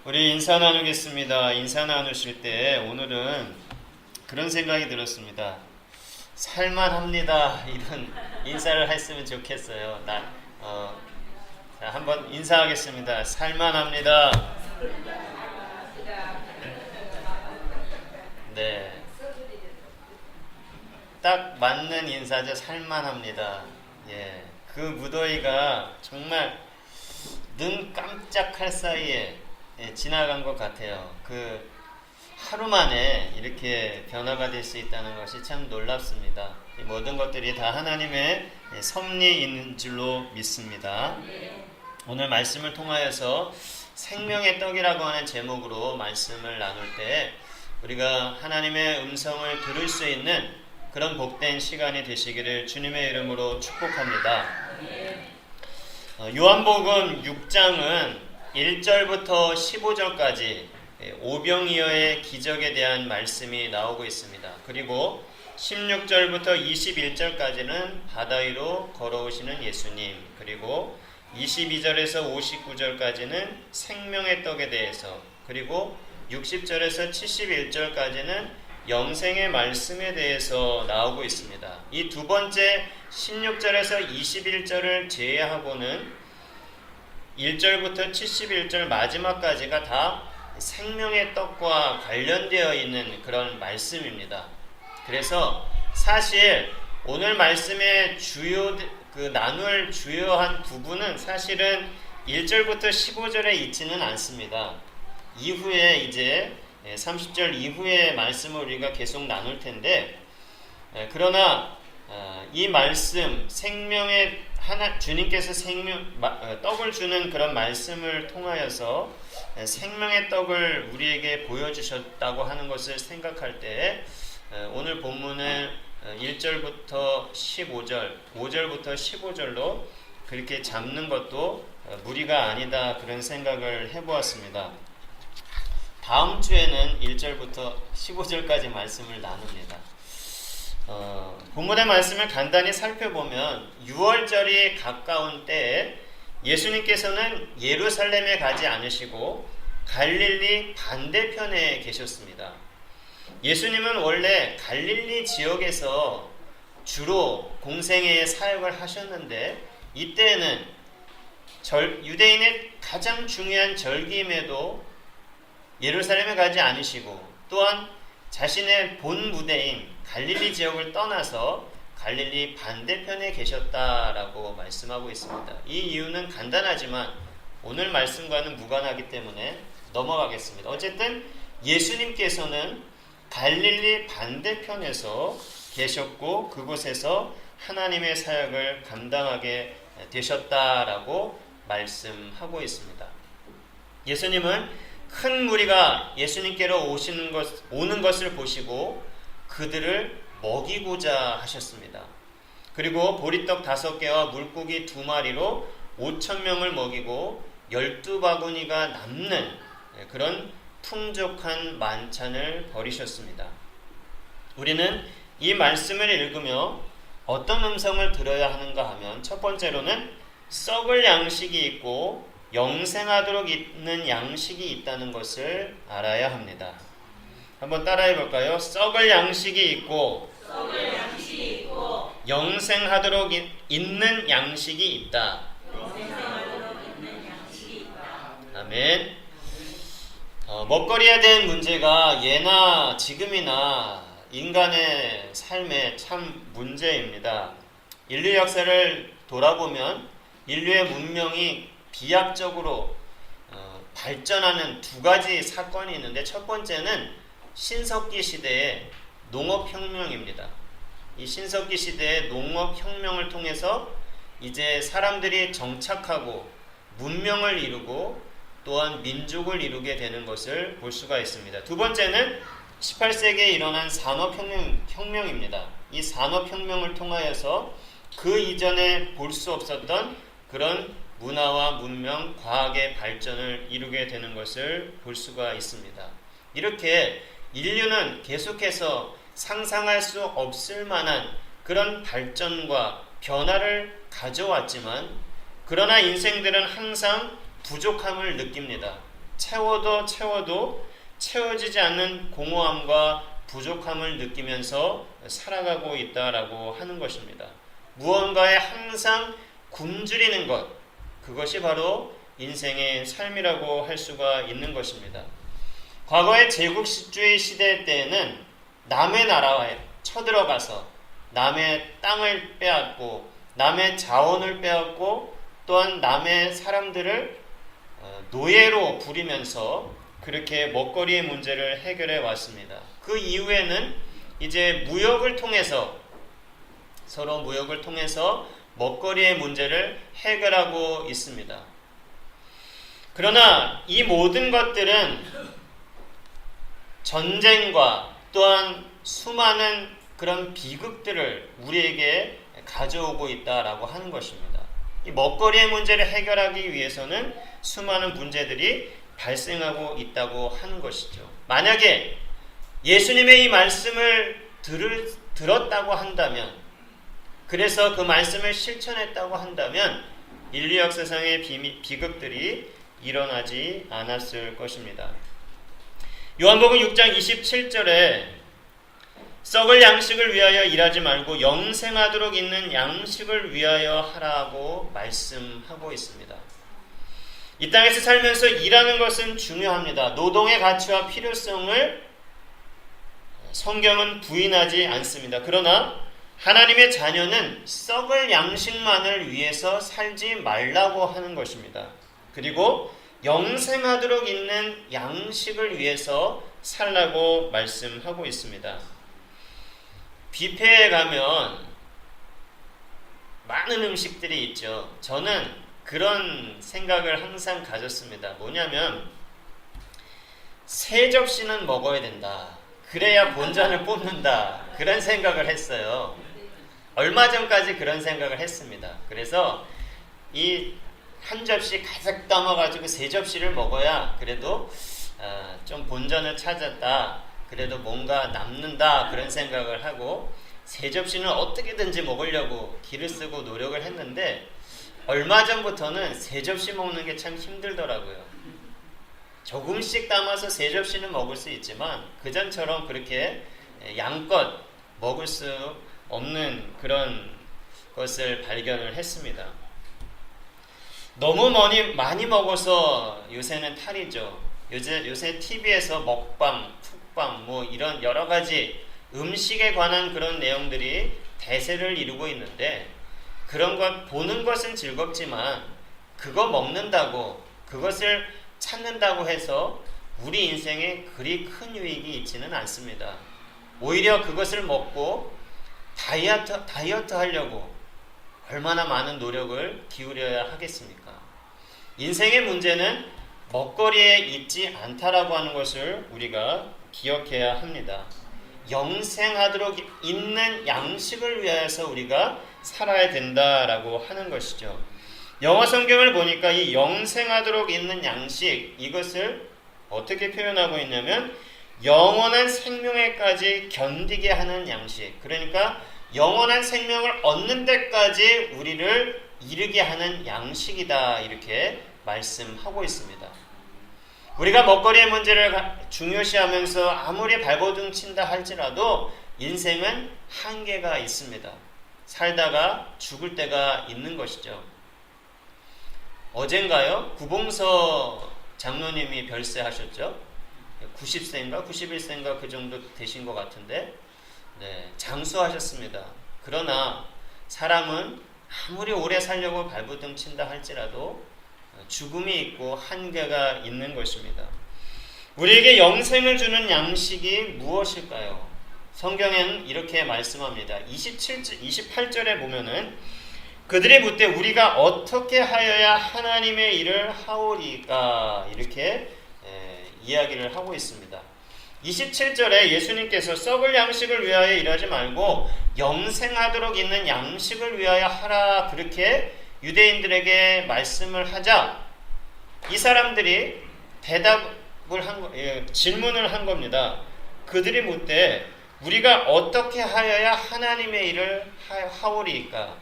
우리 인사 나누겠습니다. 인사 나누실 때 오늘은 그런 생각이 들었습니다. 살만합니다. 이런 인사를 했으면 좋겠어요. 자, 한번 인사하겠습니다. 살만합니다. 네, 딱 맞는 인사죠. 살만합니다. 예, 그 무더위가 정말 눈 깜짝할 사이에 지나간 것 같아요. 하루 만에 이렇게 변화가 될 수 있다는 것이 참 놀랍습니다. 이 모든 것들이 다 하나님의 섭리인 줄로 믿습니다. 오늘 말씀을 통하여서 생명의 떡이라고 하는 제목으로 말씀을 나눌 때 우리가 하나님의 음성을 들을 수 있는 그런 복된 시간이 되시기를 주님의 이름으로 축복합니다. 요한복음 6장은 1절부터 15절까지 오병이어의 기적에 대한 말씀이 나오고 있습니다. 그리고 16절부터 21절까지는 바다 위로 걸어오시는 예수님, 그리고 22절에서 59절까지는 생명의 떡에 대해서, 그리고 60절에서 71절까지는 영생의 말씀에 대해서 나오고 있습니다. 이 두 번째 16절에서 21절을 제외하고는 1절부터 71절 마지막까지가 다 생명의 떡과 관련되어 있는 그런 말씀입니다. 그래서 사실 오늘 말씀의 나눌 주요한 부분은 사실은 1절부터 15절에 있지는 않습니다. 이후에 이제 30절 이후의 말씀을 우리가 계속 나눌 텐데, 그러나 이 말씀, 주님께서 떡을 주는 그런 말씀을 통하여서 생명의 떡을 우리에게 보여주셨다고 하는 것을 생각할 때 오늘 본문을 1절부터 15절, 5절부터 15절로 그렇게 잡는 것도 무리가 아니다, 그런 생각을 해보았습니다. 다음 주에는 1절부터 15절까지 말씀을 나눕니다. 본문의 말씀을 간단히 살펴보면 6월절이 가까운 때에 예수님께서는 예루살렘에 가지 않으시고 갈릴리 반대편에 계셨습니다. 예수님은 원래 갈릴리 지역에서 주로 공생애의 사역을 하셨는데, 이때에는 유대인의 가장 중요한 절기임에도 예루살렘에 가지 않으시고, 또한 자신의 본 무대인 갈릴리 지역을 떠나서 갈릴리 반대편에 계셨다라고 말씀하고 있습니다. 이 이유는 간단하지만 오늘 말씀과는 무관하기 때문에 넘어가겠습니다. 어쨌든 예수님께서는 갈릴리 반대편에서 계셨고 그곳에서 하나님의 사역을 감당하게 되셨다라고 말씀하고 있습니다. 예수님은 큰 무리가 예수님께로 오는 것을 보시고 그들을 먹이고자 하셨습니다. 그리고 보리떡 5개와 물고기 2마리로 5,000명을 먹이고 12바구니가 남는 그런 풍족한 만찬을 벌이셨습니다. 우리는 이 말씀을 읽으며 어떤 음성을 들어야 하는가 하면, 첫 번째로는 썩을 양식이 있고 영생하도록 있는 양식이 있다는 것을 알아야 합니다. 한번 따라해 볼까요? 썩을 양식이 있고 영생하도록 있는 양식이 있다. 아멘. 먹거리에 대한 문제가 예나 지금이나 인간의 삶의 참 문제입니다. 인류 역사를 돌아보면 인류의 문명이 비약적으로 발전하는 두 가지 사건이 있는데, 첫 번째는 신석기 시대의 농업혁명입니다. 이 신석기 시대의 농업혁명을 통해서 이제 사람들이 정착하고 문명을 이루고 또한 민족을 이루게 되는 것을 볼 수가 있습니다. 두 번째는 18세기에 일어난 산업혁명입니다. 이 산업혁명을 통하여서 그 이전에 볼 수 없었던 그런 문화와 문명, 과학의 발전을 이루게 되는 것을 볼 수가 있습니다. 이렇게 인류는 계속해서 상상할 수 없을 만한 그런 발전과 변화를 가져왔지만, 그러나 인생들은 항상 부족함을 느낍니다. 채워도 채워지지 않는 공허함과 부족함을 느끼면서 살아가고 있다라고 하는 것입니다. 무언가에 항상 굶주리는 것, 그것이 바로 인생의 삶이라고 할 수가 있는 것입니다. 과거의 제국주의 시대 때에는 남의 나라에 쳐들어가서 남의 땅을 빼앗고 남의 자원을 빼앗고 또한 남의 사람들을 노예로 부리면서 그렇게 먹거리의 문제를 해결해 왔습니다. 그 이후에는 이제 무역을 통해서 서로 무역을 통해서 먹거리의 문제를 해결하고 있습니다. 그러나 이 모든 것들은 전쟁과 또한 수많은 그런 비극들을 우리에게 가져오고 있다라고 하는 것입니다. 이 먹거리의 문제를 해결하기 위해서는 수많은 문제들이 발생하고 있다고 하는 것이죠. 만약에 예수님의 이 말씀을 들었다고 한다면, 그래서 그 말씀을 실천했다고 한다면 인류 역사상의 비극들이 일어나지 않았을 것입니다. 요한복음 6장 27절에 썩을 양식을 위하여 일하지 말고 영생하도록 있는 양식을 위하여 하라고 말씀하고 있습니다. 이 땅에서 살면서 일하는 것은 중요합니다. 노동의 가치와 필요성을 성경은 부인하지 않습니다. 그러나 하나님의 자녀는 썩을 양식만을 위해서 살지 말라고 하는 것입니다. 그리고 영생하도록 있는 양식을 위해서 살라고 말씀하고 있습니다. 뷔페에 가면 많은 음식들이 있죠. 저는 그런 생각을 항상 가졌습니다. 뭐냐면 세 접시는 먹어야 된다. 그래야 본전을 뽑는다. 그런 생각을 했어요. 얼마 전까지 그런 생각을 했습니다. 그래서 이 한 접시 가득 담아가지고 세 접시를 먹어야 그래도 좀 본전을 찾았다. 그래도 뭔가 남는다. 그런 생각을 하고 세 접시는 어떻게든지 먹으려고 기를 쓰고 노력을 했는데 얼마 전부터는 세 접시 먹는 게 참 힘들더라고요. 조금씩 담아서 세 접시는 먹을 수 있지만 그전처럼 그렇게 양껏 먹을 수 없는 그런 것을 발견을 했습니다. 너무 많이 먹어서 요새는 탈이죠. 요새 TV에서 먹방, 푹방 뭐 이런 여러 가지 음식에 관한 그런 내용들이 대세를 이루고 있는데 그런 것 보는 것은 즐겁지만 그거 먹는다고 그것을 찾는다고 해서 우리 인생에 그리 큰 유익이 있지는 않습니다. 오히려 그것을 먹고 다이어트 하려고 얼마나 많은 노력을 기울여야 하겠습니까? 인생의 문제는 먹거리에 있지 않다라고 하는 것을 우리가 기억해야 합니다. 영생하도록 있는 양식을 위하여서 우리가 살아야 된다라고 하는 것이죠. 영어 성경을 보니까 이 영생하도록 있는 양식, 이것을 어떻게 표현하고 있냐면 영원한 생명에까지 견디게 하는 양식, 그러니까 영원한 생명을 얻는 데까지 우리를 이르게 하는 양식이다, 이렇게 말씀하고 있습니다. 우리가 먹거리의 문제를 중요시하면서 아무리 발버둥 친다 할지라도 인생은 한계가 있습니다. 살다가 죽을 때가 있는 것이죠. 어젠가요? 구봉서 장로님이 별세하셨죠? 90세인가 91세인가 그 정도 되신 것 같은데 장수하셨습니다. 그러나 사람은 아무리 오래 살려고 발버둥 친다 할지라도 죽음이 있고 한계가 있는 것입니다. 우리에게 영생을 주는 양식이 무엇일까요? 성경에는 이렇게 말씀합니다. 28절에 보면은 그들이 묻되 우리가 어떻게 하여야 하나님의 일을 하오리까, 이렇게 이야기를 하고 있습니다. 27절에 예수님께서 썩을 양식을 위하여 일하지 말고 영생하도록 있는 양식을 위하여 하라, 그렇게 유대인들에게 말씀을 하자 이 사람들이 질문을 한 겁니다. 그들이 묻되 우리가 어떻게 하여야 하나님의 일을 하오리까?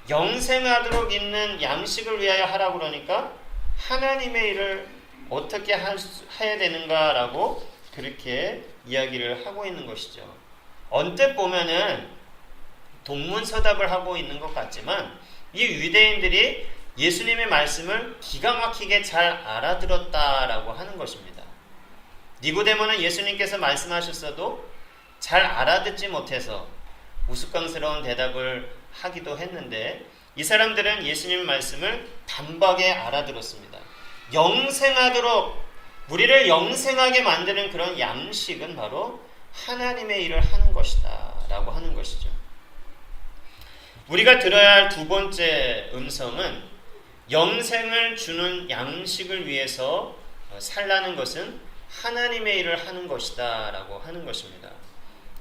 영생하도록 있는 양식을 위하여 하라고 그러니까 하나님의 일을 어떻게 해야 되는가라고 그렇게 이야기를 하고 있는 것이죠. 언뜻 보면은 동문서답을 하고 있는 것 같지만 이 유대인들이 예수님의 말씀을 기가 막히게 잘 알아들었다라고 하는 것입니다. 니고데모는 예수님께서 말씀하셨어도 잘 알아듣지 못해서 우스꽝스러운 대답을 하기도 했는데 이 사람들은 예수님의 말씀을 단박에 알아들었습니다. 영생하도록 우리를 영생하게 만드는 그런 양식은 바로 하나님의 일을 하는 것이다 라고 하는 것이죠. 우리가 들어야 할 두 번째 음성은 영생을 주는 양식을 위해서 살라는 것은 하나님의 일을 하는 것이다 라고 하는 것입니다.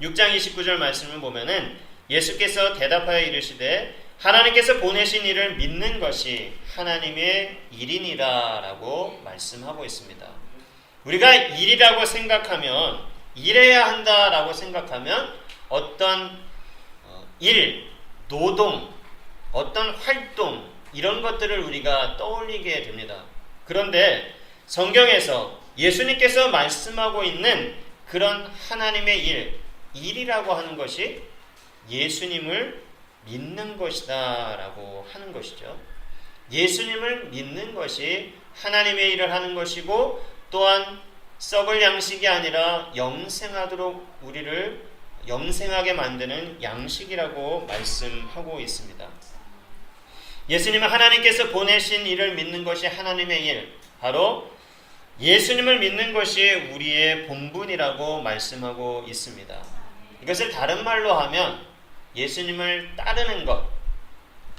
6장 29절 말씀을 보면은 예수께서 대답하여 이르시되 하나님께서 보내신 일을 믿는 것이 하나님의 일이니라 라고 말씀하고 있습니다. 우리가 일이라고 생각하면 일해야 한다라고 생각하면 어떤 일, 노동, 어떤 활동 이런 것들을 우리가 떠올리게 됩니다. 그런데 성경에서 예수님께서 말씀하고 있는 그런 하나님의 일이라고 하는 것이 예수님을 믿는 것이다 라고 하는 것이죠. 예수님을 믿는 것이 하나님의 일을 하는 것이고 또한 썩을 양식이 아니라 영생하도록 우리를 영생하게 만드는 양식이라고 말씀하고 있습니다. 예수님은 하나님께서 보내신 일을 믿는 것이 하나님의 일, 바로 예수님을 믿는 것이 우리의 본분이라고 말씀하고 있습니다. 이것을 다른 말로 하면 예수님을 따르는 것,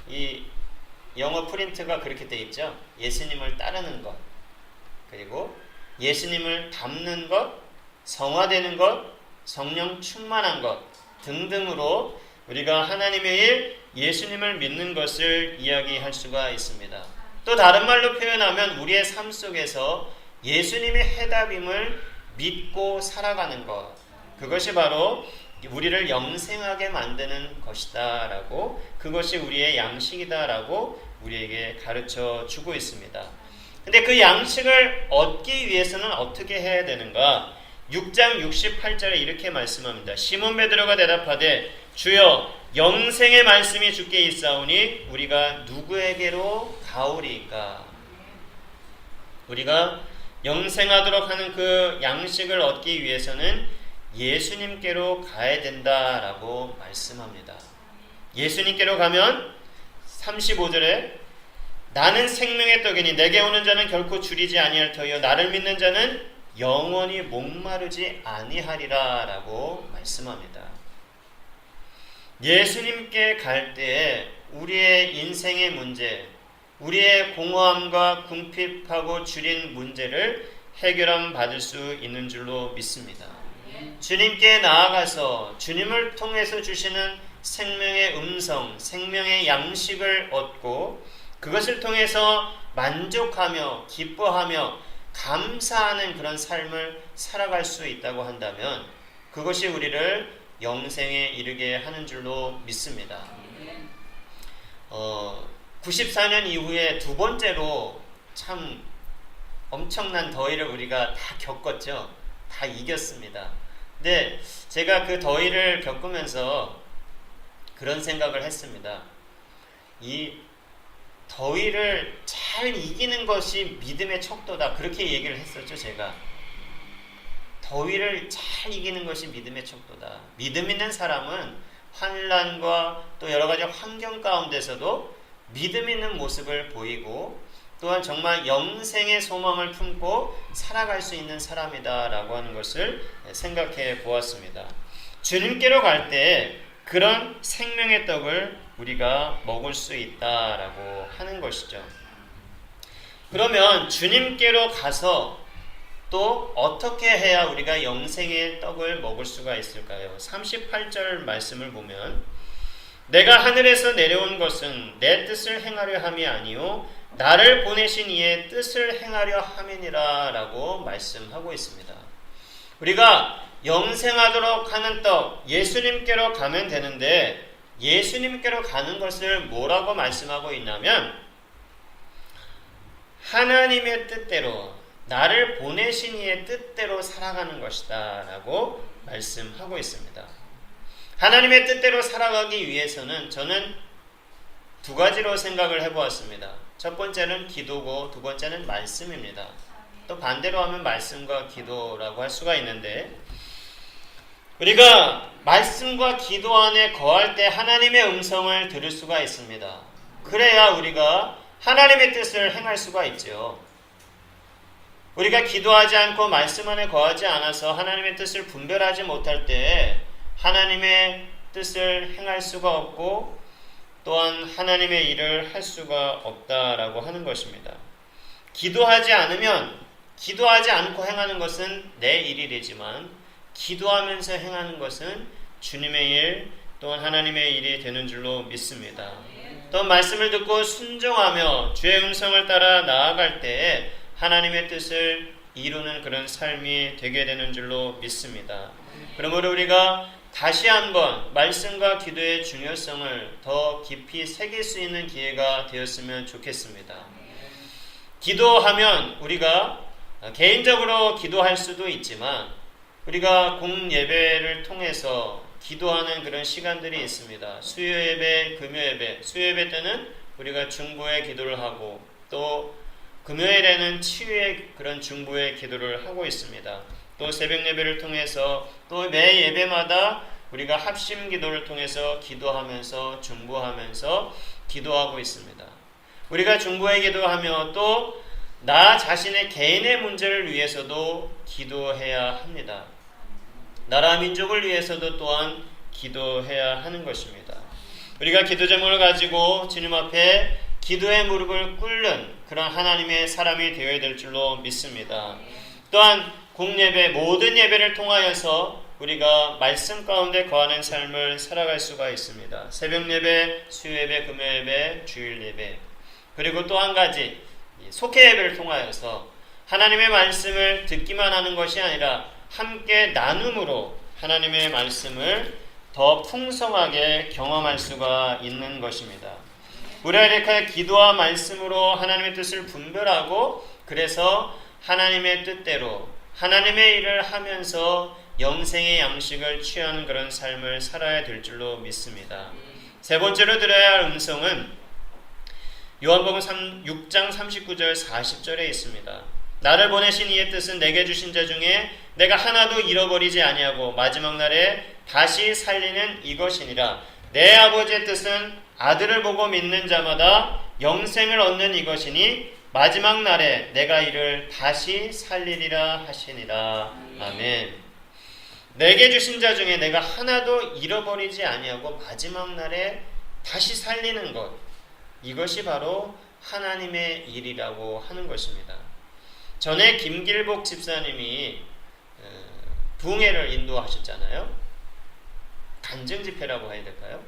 이 영어 프린트가 그렇게 되어 있죠. 예수님을 따르는 것, 그리고 예수님을 닮는 것, 성화되는 것, 성령 충만한 것 등등으로 우리가 하나님의 일, 예수님을 믿는 것을 이야기할 수가 있습니다. 또 다른 말로 표현하면 우리의 삶 속에서 예수님의 해답임을 믿고 살아가는 것, 그것이 바로 우리를 영생하게 만드는 것이다 라고, 그것이 우리의 양식이다 라고 우리에게 가르쳐 주고 있습니다. 근데 그 양식을 얻기 위해서는 어떻게 해야 되는가? 6장 68절에 이렇게 말씀합니다. 시몬 베드로가 대답하되 주여 영생의 말씀이 주께 있사오니 우리가 누구에게로 가오리이까? 우리가 영생하도록 하는 그 양식을 얻기 위해서는 예수님께로 가야 된다라고 말씀합니다. 예수님께로 가면 35절에 나는 생명의 떡이니 내게 오는 자는 결코 줄이지 아니할 터이요 나를 믿는 자는 영원히 목마르지 아니하리라 라고 말씀합니다. 예수님께 갈 때에 우리의 인생의 문제, 우리의 공허함과 궁핍하고 줄인 문제를 해결함 받을 수 있는 줄로 믿습니다. 주님께 나아가서 주님을 통해서 주시는 생명의 음성, 생명의 양식을 얻고 그것을 통해서 만족하며 기뻐하며 감사하는 그런 삶을 살아갈 수 있다고 한다면 그것이 우리를 영생에 이르게 하는 줄로 믿습니다. 94년 이후에 두 번째로 참 엄청난 더위를 우리가 다 겪었죠. 다 이겼습니다. 근데 제가 그 더위를 겪으면서 그런 생각을 했습니다. 이 더위를 잘 이기는 것이 믿음의 척도다. 그렇게 얘기를 했었죠, 제가. 더위를 잘 이기는 것이 믿음의 척도다. 믿음 있는 사람은 환난과 또 여러 가지 환경 가운데서도 믿음 있는 모습을 보이고 또한 정말 영생의 소망을 품고 살아갈 수 있는 사람이다라고 하는 것을 생각해 보았습니다. 주님께로 갈 때 그런 생명의 떡을 우리가 먹을 수 있다라고 하는 것이죠. 그러면 주님께로 가서 또 어떻게 해야 우리가 영생의 떡을 먹을 수가 있을까요? 38절 말씀을 보면 내가 하늘에서 내려온 것은 내 뜻을 행하려 함이 아니요 나를 보내신 이의 뜻을 행하려 함이니라 라고 말씀하고 있습니다. 우리가 영생하도록 하는 떡 예수님께로 가면 되는데 예수님께로 가는 것을 뭐라고 말씀하고 있냐면 하나님의 뜻대로 나를 보내신 이의 뜻대로 살아가는 것이다 라고 말씀하고 있습니다. 하나님의 뜻대로 살아가기 위해서는 저는 두 가지로 생각을 해보았습니다. 첫 번째는 기도고 두 번째는 말씀입니다. 또 반대로 하면 말씀과 기도라고 할 수가 있는데, 우리가 말씀과 기도 안에 거할 때 하나님의 음성을 들을 수가 있습니다. 그래야 우리가 하나님의 뜻을 행할 수가 있죠. 우리가 기도하지 않고 말씀 안에 거하지 않아서 하나님의 뜻을 분별하지 못할 때 하나님의 뜻을 행할 수가 없고 또한 하나님의 일을 할 수가 없다라고 하는 것입니다. 기도하지 않고 행하는 것은 내 일이 되지만 기도하면서 행하는 것은 주님의 일 또한 하나님의 일이 되는 줄로 믿습니다. 또 말씀을 듣고 순종하며 주의 음성을 따라 나아갈 때 하나님의 뜻을 이루는 그런 삶이 되게 되는 줄로 믿습니다. 그러므로 우리가 다시 한번 말씀과 기도의 중요성을 더 깊이 새길 수 있는 기회가 되었으면 좋겠습니다. 기도하면 우리가 개인적으로 기도할 수도 있지만 우리가 공예배를 통해서 기도하는 그런 시간들이 있습니다. 수요예배, 금요예배. 수요예배 때는 우리가 중보의 기도를 하고 또 금요일에는 치유의 그런 중보의 기도를 하고 있습니다. 또 새벽 예배를 통해서 또 매 예배마다 우리가 합심 기도를 통해서 기도하면서 중보하면서 기도하고 있습니다. 우리가 중보의 기도하며 또 나 자신의 개인의 문제를 위해서도 기도해야 합니다. 나라 민족을 위해서도 또한 기도해야 하는 것입니다. 우리가 기도 제목을 가지고 주님 앞에 기도의 무릎을 꿇는 그런 하나님의 사람이 되어야 될 줄로 믿습니다. 또한 공예배 모든 예배를 통하여서 우리가 말씀 가운데 거하는 삶을 살아갈 수가 있습니다. 새벽 예배, 수요 예배, 금요 예배, 주일 예배. 그리고 또 한 가지 속회 예배를 통하여서 하나님의 말씀을 듣기만 하는 것이 아니라 함께 나눔으로 하나님의 말씀을 더 풍성하게 경험할 수가 있는 것입니다. 우리가 이렇게 기도와 말씀으로 하나님의 뜻을 분별하고 그래서 하나님의 뜻대로 하나님의 일을 하면서 영생의 양식을 취하는 그런 삶을 살아야 될 줄로 믿습니다. 세 번째로 들어야 할 음성은 요한복음 6장 39절 40절에 있습니다. 나를 보내신 이의 뜻은 내게 주신 자 중에 내가 하나도 잃어버리지 아니하고 마지막 날에 다시 살리는 이것이니라. 내 아버지의 뜻은 아들을 보고 믿는 자마다 영생을 얻는 이것이니 마지막 날에 내가 이를 다시 살리리라 하시니라. 아멘. 내게 주신 자 중에 내가 하나도 잃어버리지 아니하고 마지막 날에 다시 살리는 것, 이것이 바로 하나님의 일이라고 하는 것입니다. 전에 김길복 집사님이 부흥회를 인도하셨잖아요. 간증 집회라고 해야 될까요?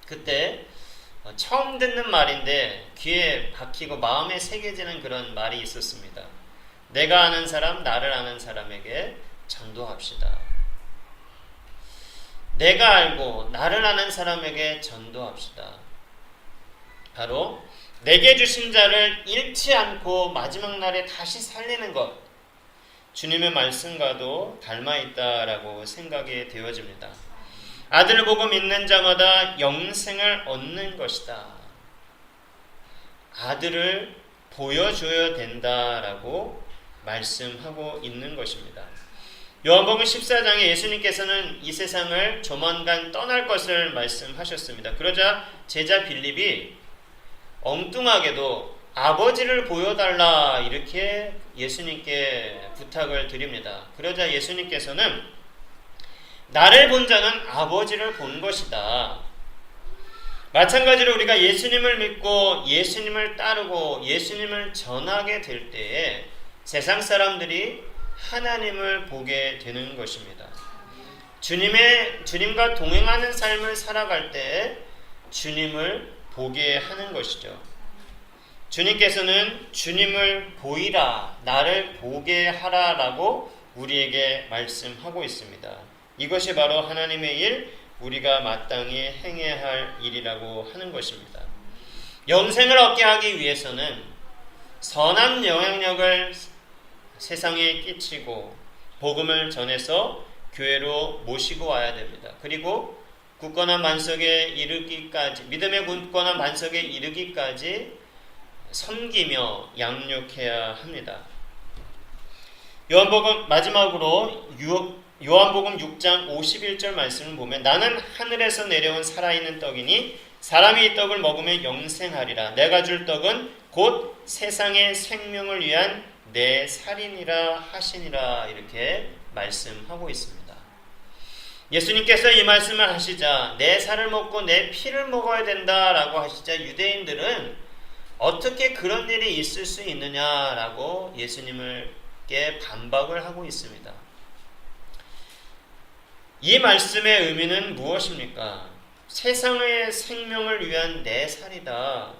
그때 처음 듣는 말인데 귀에 박히고 마음에 새겨지는 그런 말이 있었습니다. 내가 아는 사람, 나를 아는 사람에게 전도합시다. 내가 알고 나를 아는 사람에게 전도합시다. 바로 내게 주신 자를 잃지 않고 마지막 날에 다시 살리는 것, 주님의 말씀과도 닮아 있다라고 생각이 되어집니다. 아들을 보고 믿는 자마다 영생을 얻는 것이다. 아들을 보여줘야 된다라고 말씀하고 있는 것입니다. 요한복음 14장에 예수님께서는 이 세상을 조만간 떠날 것을 말씀하셨습니다. 그러자 제자 빌립이 엉뚱하게도 아버지를 보여달라 이렇게 예수님께 부탁을 드립니다. 그러자 예수님께서는 나를 본 자는 아버지를 본 것이다. 마찬가지로 우리가 예수님을 믿고 예수님을 따르고 예수님을 전하게 될 때에 세상 사람들이 하나님을 보게 되는 것입니다. 주님과 동행하는 삶을 살아갈 때 주님을 보게 하는 것이죠. 주님께서는 주님을 보이라, 나를 보게 하라라고 우리에게 말씀하고 있습니다. 이것이 바로 하나님의 일, 우리가 마땅히 행해야 할 일이라고 하는 것입니다. 영생을 얻게 하기 위해서는 선한 영향력을 세상에 끼치고 복음을 전해서 교회로 모시고 와야 됩니다. 그리고 굳건한 반석에 이르기까지, 믿음의 굳건한 반석에 이르기까지 섬기며 양육해야 합니다. 요한복음 마지막으로 요한복음 6장 51절 말씀을 보면 나는 하늘에서 내려온 살아있는 떡이니 사람이 이 떡을 먹으면 영생하리라. 내가 줄 떡은 곧 세상의 생명을 위한 내 살이니라 하시니라. 이렇게 말씀하고 있습니다. 예수님께서 이 말씀을 하시자 내 살을 먹고 내 피를 먹어야 된다라고 하시자 유대인들은 어떻게 그런 일이 있을 수 있느냐라고 예수님께 반박을 하고 있습니다. 이 말씀의 의미는 무엇입니까? 세상의 생명을 위한 내 살이다.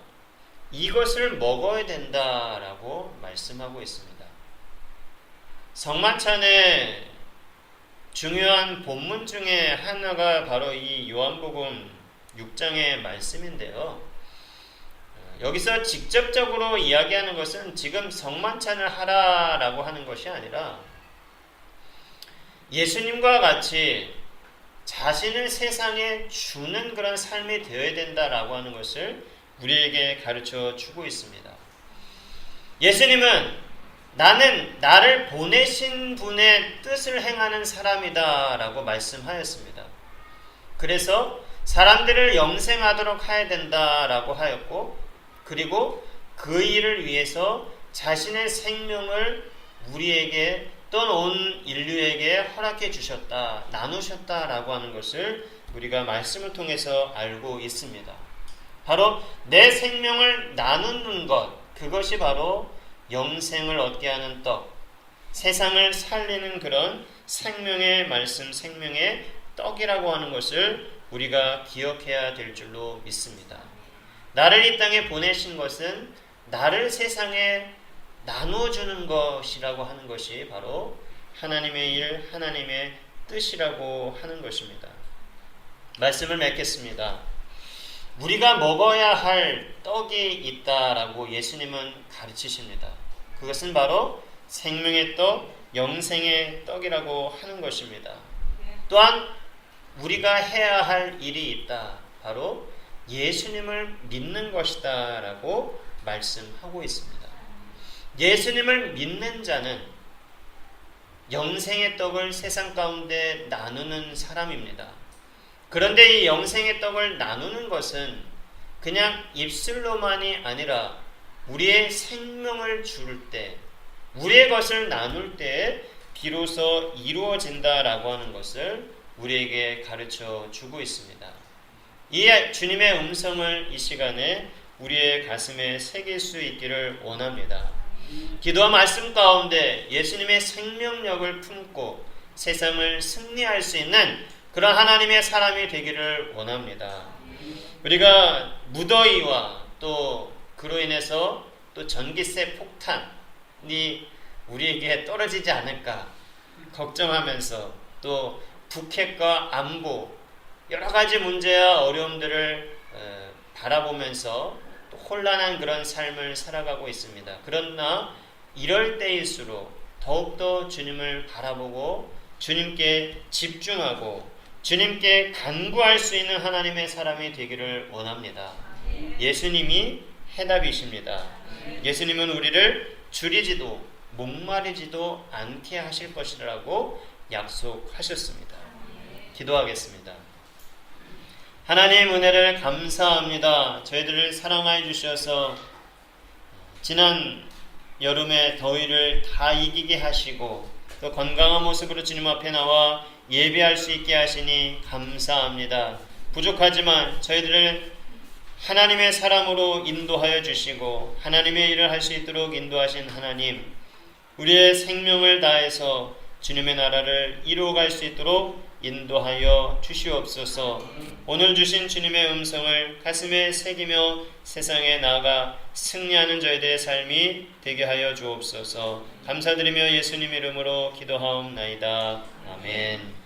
이것을 먹어야 된다라고 말씀하고 있습니다. 성만찬의 중요한 본문 중에 하나가 바로 이 요한복음 6장의 말씀인데요. 여기서 직접적으로 이야기하는 것은 지금 성만찬을 하라라고 하는 것이 아니라 예수님과 같이 자신을 세상에 주는 그런 삶이 되어야 된다라고 하는 것을 우리에게 가르쳐 주고 있습니다. 예수님은 나는 나를 보내신 분의 뜻을 행하는 사람이다 라고 말씀하였습니다. 그래서 사람들을 영생하도록 해야 된다라고 하였고, 그리고 그 일을 위해서 자신의 생명을 우리에게 또는 온 인류에게 허락해 주셨다, 나누셨다라고 하는 것을 우리가 말씀을 통해서 알고 있습니다. 바로 내 생명을 나누는 것, 그것이 바로 영생을 얻게 하는 떡, 세상을 살리는 그런 생명의 말씀, 생명의 떡이라고 하는 것을 우리가 기억해야 될 줄로 믿습니다. 나를 이 땅에 보내신 것은 나를 세상에 나누어주는 것이라고 하는 것이 바로 하나님의 일, 하나님의 뜻이라고 하는 것입니다. 말씀을 맺겠습니다. 우리가 먹어야 할 떡이 있다라고 예수님은 가르치십니다. 그것은 바로 생명의 떡, 영생의 떡이라고 하는 것입니다. 또한 우리가 해야 할 일이 있다. 바로 예수님을 믿는 것이다 라고 말씀하고 있습니다. 예수님을 믿는 자는 영생의 떡을 세상 가운데 나누는 사람입니다. 그런데 이 영생의 떡을 나누는 것은 그냥 입술로만이 아니라 우리의 생명을 줄 때, 우리의 것을 나눌 때 비로소 이루어진다라고 하는 것을 우리에게 가르쳐 주고 있습니다. 이 주님의 음성을 이 시간에 우리의 가슴에 새길 수 있기를 원합니다. 기도와 말씀 가운데 예수님의 생명력을 품고 세상을 승리할 수 있는 그런 하나님의 사람이 되기를 원합니다. 우리가 무더위와 또 그로 인해서 또 전기세 폭탄이 우리에게 떨어지지 않을까 걱정하면서 또 북핵과 안보 여러 가지 문제와 어려움들을 바라보면서 또 혼란한 그런 삶을 살아가고 있습니다. 그러나 이럴 때일수록 더욱더 주님을 바라보고 주님께 집중하고 주님께 간구할 수 있는 하나님의 사람이 되기를 원합니다. 예수님이 해답이십니다. 예수님은 우리를 줄이지도 목마르지도 않게 하실 것이라고 약속하셨습니다. 기도하겠습니다. 하나님 은혜를 감사합니다. 저희들을 사랑하여 주셔서 지난 여름의 더위를 다 이기게 하시고 또 건강한 모습으로 주님 앞에 나와 예배할 수 있게 하시니 감사합니다. 부족하지만 저희들을 하나님의 사람으로 인도하여 주시고 하나님의 일을 할 수 있도록 인도하신 하나님, 우리의 생명을 다해서 주님의 나라를 이루어갈 수 있도록 인도하여 주시옵소서. 오늘 주신 주님의 음성을 가슴에 새기며 세상에 나아가 승리하는 저희들의 삶이 되게 하여 주옵소서. 감사드리며 예수님 이름으로 기도하옵나이다. 아멘.